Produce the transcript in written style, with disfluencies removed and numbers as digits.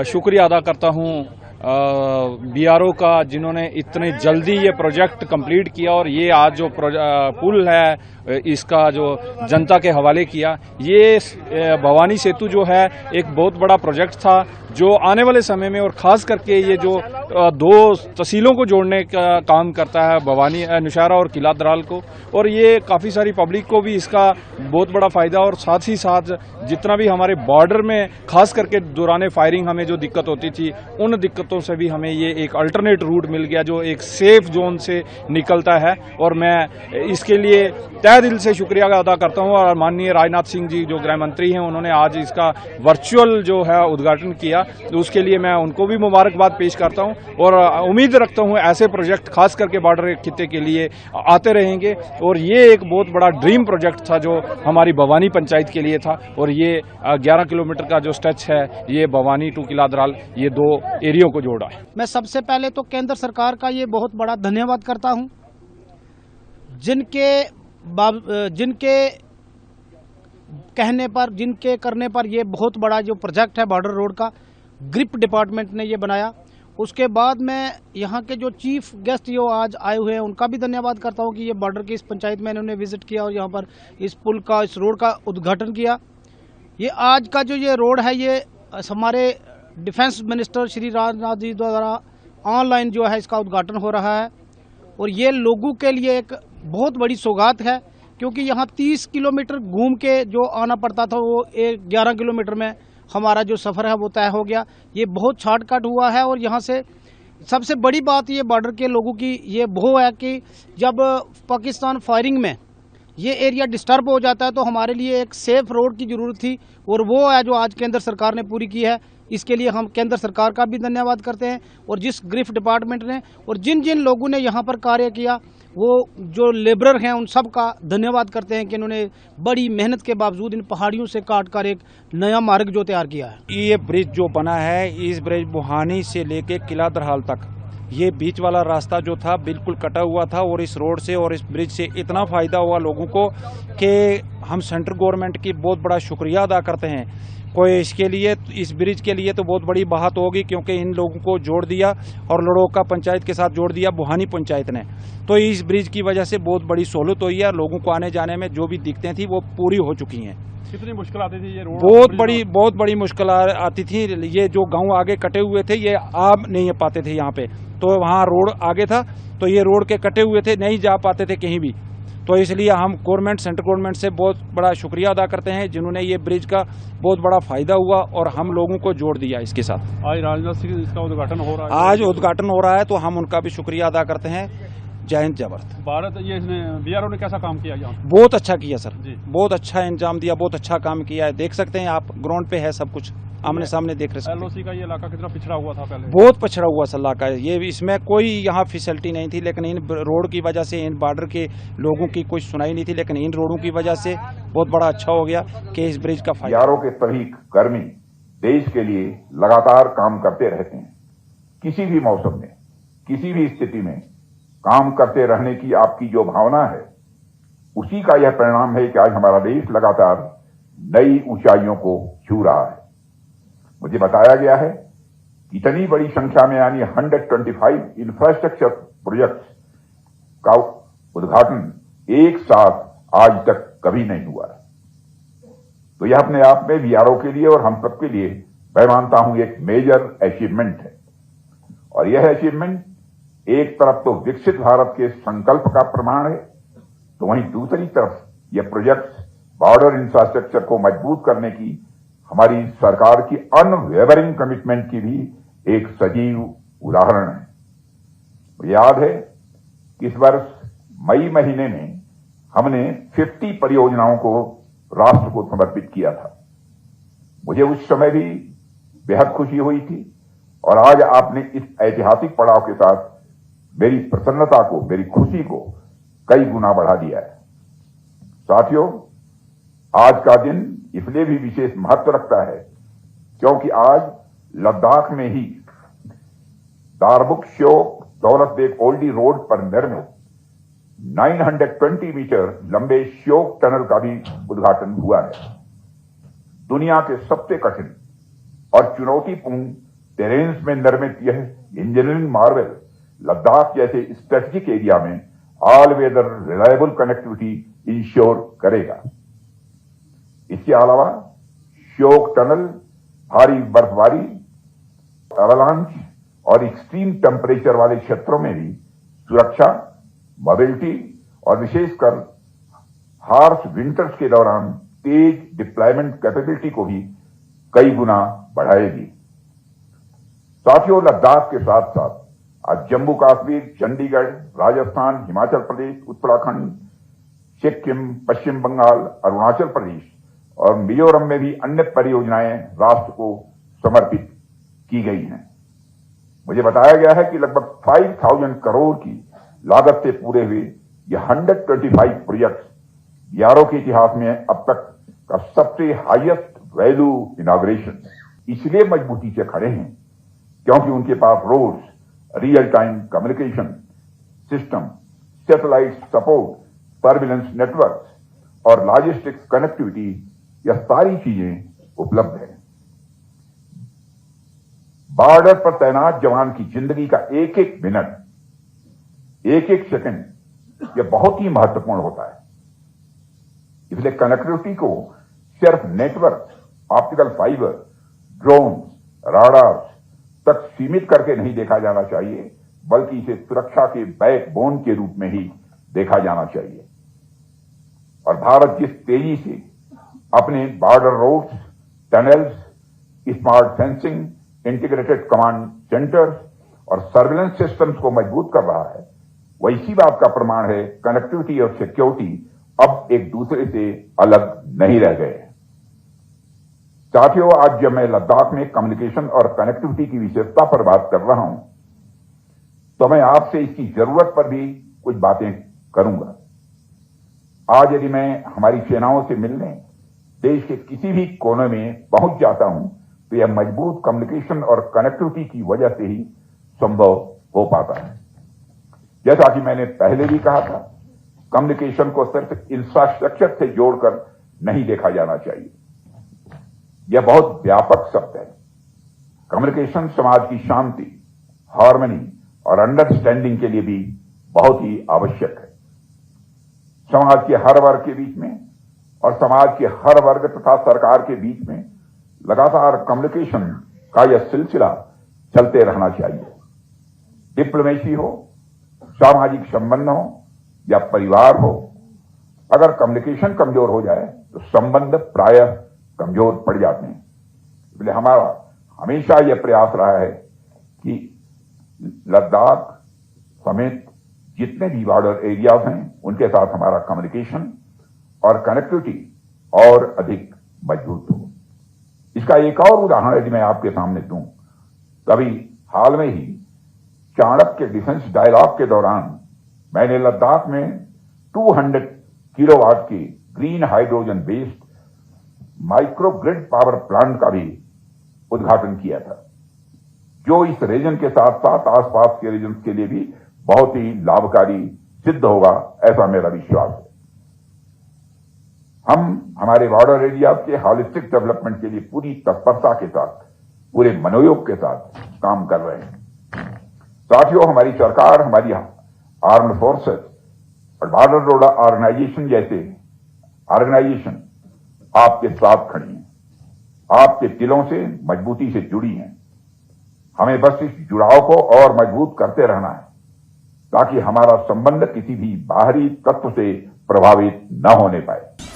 शुक्रिया अदा करता हूँ बीआरओ का, जिन्होंने इतने जल्दी ये प्रोजेक्ट कंप्लीट किया और ये आज जो पुल है इसका जो जनता के हवाले किया। ये भवानी सेतु जो है एक बहुत बड़ा प्रोजेक्ट था जो आने वाले समय में, और खास करके ये जो दो तहसीलों को जोड़ने का काम करता है, भवानी नौशहरा और किला दराल को, और ये काफ़ी सारी पब्लिक को भी इसका बहुत बड़ा फ़ायदा। और साथ ही साथ जितना भी हमारे बॉर्डर में खास करके दौरान फायरिंग हमें जो दिक्कत होती थी, उन दिक्कतों से भी हमें ये एक अल्टरनेट रूट मिल गया जो एक सेफ जोन से निकलता है। और मैं इसके लिए तहे दिल से शुक्रिया अदा करता हूँ। और माननीय राजनाथ सिंह जी जो गृह मंत्री हैं, उन्होंने आज इसका वर्चुअल जो है उद्घाटन किया, तो उसके लिए मैं उनको भी मुबारकबाद पेश करता हूँ। और उम्मीद रखता हूँ ऐसे प्रोजेक्ट खास करके बॉर्डर खित्ते के लिए आते रहेंगे। और ये एक बहुत बड़ा ड्रीम प्रोजेक्ट था जो हमारी भवानी पंचायत के लिए था। और ये 11 किलोमीटर का जो स्ट्रेच है, ये भवानी टू किला दराल, ये दो एरियो को जोड़ा है। मैं सबसे पहले तो केंद्र सरकार का ये बहुत बड़ा धन्यवाद करता हूँ, जिनके कहने पर, जिनके करने पर ये बहुत बड़ा जो प्रोजेक्ट है बॉर्डर रोड का, ग्रिप डिपार्टमेंट ने ये बनाया। उसके बाद मैं यहाँ के जो चीफ गेस्ट जो आज आए हुए हैं उनका भी धन्यवाद करता हूँ कि ये बॉर्डर की इस पंचायत में इन्होंने विजिट किया और यहाँ पर इस पुल का, इस रोड का उद्घाटन किया। ये आज का जो ये रोड है, ये हमारे डिफेंस मिनिस्टर श्री राजनाथ जी द्वारा ऑनलाइन जो है इसका उद्घाटन हो रहा है। और ये लोगों के लिए एक बहुत बड़ी सौगात है, क्योंकि यहाँ 30 किलोमीटर घूम के जो आना पड़ता था, वो 11 किलोमीटर में हमारा जो सफ़र है वो तय हो गया। ये बहुत शॉर्टकट हुआ है। और यहाँ से सबसे बड़ी बात ये बॉर्डर के लोगों की ये वो है कि जब पाकिस्तान फायरिंग में ये एरिया डिस्टर्ब हो जाता है तो हमारे लिए एक सेफ रोड की ज़रूरत थी, और वो है जो आज केंद्र सरकार ने पूरी की है। इसके लिए हम केंद्र सरकार का भी धन्यवाद करते हैं, और जिस ग्रिफ डिपार्टमेंट ने और जिन जिन लोगों ने यहाँ पर कार्य किया, वो जो लेबरर हैं उन सब का धन्यवाद करते हैं कि इन्होंने बड़ी मेहनत के बावजूद इन पहाड़ियों से काट कर एक नया मार्ग जो तैयार किया है। ये ब्रिज जो बना है, इस ब्रिज बुहानी से लेके किला दरहाल तक, ये बीच वाला रास्ता जो था बिल्कुल कटा हुआ था। और इस रोड से और इस ब्रिज से इतना फ़ायदा हुआ लोगों को कि हम सेंट्रल गवर्नमेंट की बहुत बड़ा शुक्रिया अदा करते हैं। कोई इसके लिए, इस ब्रिज के लिए तो बहुत बड़ी बात होगी, क्योंकि इन लोगों को जोड़ दिया और लड़ोका पंचायत के साथ जोड़ दिया बुहानी पंचायत ने। तो इस ब्रिज की वजह से बहुत बड़ी सहूलत हुई है। लोगों को आने जाने में जो भी दिक्कतें थी वो पूरी हो चुकी हैं। कितनी मुश्किल आती थी ये रोड? बहुत बड़ी मुश्किल आती थी। ये जो गांव आगे कटे हुए थे, ये आ नहीं पाते थे यहाँ पे, तो वहाँ रोड आगे था, तो ये रोड के कटे हुए थे, नहीं जा पाते थे कहीं भी। तो इसलिए हम गवर्नमेंट, सेंट्रल गवर्नमेंट से बहुत बड़ा शुक्रिया अदा करते हैं, जिन्होंने ये ब्रिज का बहुत बड़ा फायदा हुआ और हम लोगों को जोड़ दिया इसके साथ। आज राजनाथ सिंह इसका उद्घाटन हो रहा है, आज उद्घाटन हो रहा है, तो हम उनका भी शुक्रिया अदा करते हैं। जय हिंद, जय भारत। भारत, ये इसने बीआरओ ने कैसा काम किया यहाँ? बहुत अच्छा किया सर, जी, बहुत अच्छा इंतजाम दिया, बहुत अच्छा काम किया है। देख सकते हैं आप, ग्राउंड पे है सब कुछ, आमने सामने देख रहे हैं। एलओसी का ये इलाका कितना पिछड़ा हुआ था पहले? बहुत पिछड़ा हुआ इलाका है ये, इसमें कोई यहाँ फैसिलिटी नहीं थी, लेकिन इन रोड की वजह से, इन बॉर्डर के लोगों की कोई सुनाई नहीं थी, लेकिन इन रोडों की वजह से बहुत बड़ा अच्छा हो गया कि इस ब्रिज का फायदा। बीआरओ के सभी कर्मी देश के लिए लगातार काम करते रहते हैं। किसी भी मौसम में, किसी भी स्थिति में काम करते रहने की आपकी जो भावना है, उसी का यह परिणाम है कि आज हमारा देश लगातार नई ऊंचाइयों को छू रहा है। मुझे बताया गया है कि इतनी बड़ी संख्या में, यानी 125 इंफ्रास्ट्रक्चर प्रोजेक्ट्स का उद्घाटन एक साथ आज तक कभी नहीं हुआ है। तो यह अपने आप में बीआरओ के लिए और हम सबके लिए, मैं मानता हूं, एक मेजर अचीवमेंट है। और यह अचीवमेंट एक तरफ तो विकसित भारत के संकल्प का प्रमाण है, तो वहीं दूसरी तरफ यह प्रोजेक्ट्स बॉर्डर इंफ्रास्ट्रक्चर को मजबूत करने की हमारी सरकार की अनवेवरिंग कमिटमेंट की भी एक सजीव उदाहरण है। मुझे याद है कि इस वर्ष मई महीने में हमने 50 परियोजनाओं को राष्ट्र को समर्पित किया था। मुझे उस समय भी बेहद खुशी हुई थी, और आज आपने इस ऐतिहासिक पड़ाव के साथ मेरी प्रसन्नता को, मेरी खुशी को कई गुना बढ़ा दिया है। साथियों, आज का दिन इसलिए भी विशेष महत्व रखता है क्योंकि आज लद्दाख में ही दारबुक श्योक दौलत बेग ओल्डी रोड पर निर्मित 920 मीटर लंबे श्योक टनल का भी उद्घाटन हुआ है। दुनिया के सबसे कठिन और चुनौतीपूर्ण टेरेन्स में निर्मित यह इंजीनियरिंग मार्वल लद्दाख जैसे स्ट्रेटेजिक एरिया में all weather reliable connectivity ensure करेगा। इसके अलावा श्योक टनल भारी बर्फबारी, एवलांच और एक्सट्रीम टेम्परेचर वाले क्षेत्रों में भी सुरक्षा, मोबिलिटी और विशेषकर हार्श विंटर्स के दौरान तेज डिप्लॉयमेंट कैपेबिलिटी को भी कई गुना बढ़ाएगी। साथियों, लद्दाख के साथ साथ आज जम्मू कश्मीर, चंडीगढ़, राजस्थान, हिमाचल प्रदेश, उत्तराखंड, सिक्किम, पश्चिम बंगाल, अरुणाचल प्रदेश और मिजोरम में भी अन्य परियोजनाएं राष्ट्र को समर्पित की गई हैं। मुझे बताया गया है कि लगभग 5,000 करोड़ की लागत से पूरे हुए ये 125 प्रोजेक्ट्स BRO के इतिहास में अब तक का सबसे हाईएस्ट वैल्यू इनॉग्रेशन इसलिए मजबूती से खड़े हैं क्योंकि उनके पास roads, real time communication system, satellite support, surveillance network और लॉजिस्टिक्स कनेक्टिविटी, यह सारी चीजें उपलब्ध है। बॉर्डर पर तैनात जवान की जिंदगी का एक एक मिनट, एक एक सेकंड यह बहुत ही महत्वपूर्ण होता है। इसलिए कनेक्टिविटी को सिर्फ नेटवर्क, ऑप्टिकल फाइबर, ड्रोन, राडार्स तक सीमित करके नहीं देखा जाना चाहिए, बल्कि इसे सुरक्षा के बैकबोन के रूप में ही देखा जाना चाहिए। और भारत जिस तेजी से अपने border roads, tunnels, smart fencing, integrated command centres और सर्विलेंस सिस्टम्स को मजबूत कर रहा है, वह इसी बात का प्रमाण है कनेक्टिविटी और सिक्योरिटी अब एक दूसरे से अलग नहीं रह गए। साथियों, आज जब मैं लद्दाख में कम्युनिकेशन और कनेक्टिविटी की विशेषता पर बात कर रहा हूं, तो मैं आपसे इसकी जरूरत पर भी कुछ बातें करूंगा। आज यदि मैं हमारी सेनाओं से मिलने देश के किसी भी कोने में पहुंच जाता हूं, तो यह मजबूत कम्युनिकेशन और कनेक्टिविटी की वजह से ही संभव हो पाता है। जैसा कि मैंने पहले भी कहा था, कम्युनिकेशन को सिर्फ इंफ्रास्ट्रक्चर से जोड़कर नहीं देखा जाना चाहिए। यह बहुत व्यापक शब्द है। कम्युनिकेशन समाज की शांति, हार्मनी और अंडरस्टैंडिंग के लिए भी बहुत ही आवश्यक है। समाज के हर वर्ग के बीच में और समाज के हर वर्ग तथा सरकार के बीच में लगातार कम्युनिकेशन का यह सिलसिला चलते रहना चाहिए। डिप्लोमेसी हो, सामाजिक संबंध हो या परिवार हो, अगर कम्युनिकेशन कमजोर हो जाए तो संबंध प्रायः कमजोर पड़ जाते हैं। इसलिए हमारा हमेशा यह प्रयास रहा है कि लद्दाख समेत जितने भी बॉर्डर एरियाज हैं उनके साथ हमारा कम्युनिकेशन और कनेक्टिविटी और अधिक मजबूत हो। इसका एक और उदाहरण यदि मैं आपके सामने दूं, तभी हाल में ही चाणक्य डिफेंस डायलॉग के दौरान मैंने लद्दाख में 200 किलोवाट की green hydrogen based micro grid power plant का भी उद्घाटन किया था, जो इस रीजन के साथ साथ आसपास के रीजन के लिए भी बहुत ही लाभकारी सिद्ध होगा, ऐसा मेरा विश्वास है। हम हमारे बॉर्डर एरिया के हॉलिस्टिक डेवलपमेंट के लिए पूरी तत्परता के साथ, पूरे मनोयोग के साथ काम कर रहे हैं। साथियों, हमारी सरकार, हमारी आर्म्ड फोर्सेस और बॉर्डर रोड ऑर्गेनाइजेशन जैसे ऑर्गेनाइजेशन आपके साथ खड़ी हैं, आपके दिलों से मजबूती से जुड़ी हैं। हमें बस इस जुड़ाव को और मजबूत करते रहना है ताकि हमारा संबंध किसी भी बाहरी तत्व से प्रभावित न होने पाए।